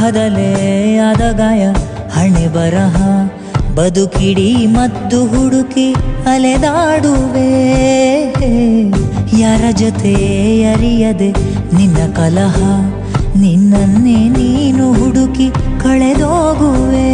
ಆರಂಭದಲ್ಲೇ ಆದ ಗಾಯ ಹಣೆ ಬರಹ ಬದುಕಿಡಿ ಮದ್ದು ಹುಡುಕಿ ಅಲೆದಾಡುವೆ ಯಾರ ಜೊತೆ ಅರಿಯದೆ ನಿನ್ನ ಕಲಹ ನಿನ್ನನ್ನೇ ನೀನು ಹುಡುಕಿ ಕಳೆದೋಗುವೆ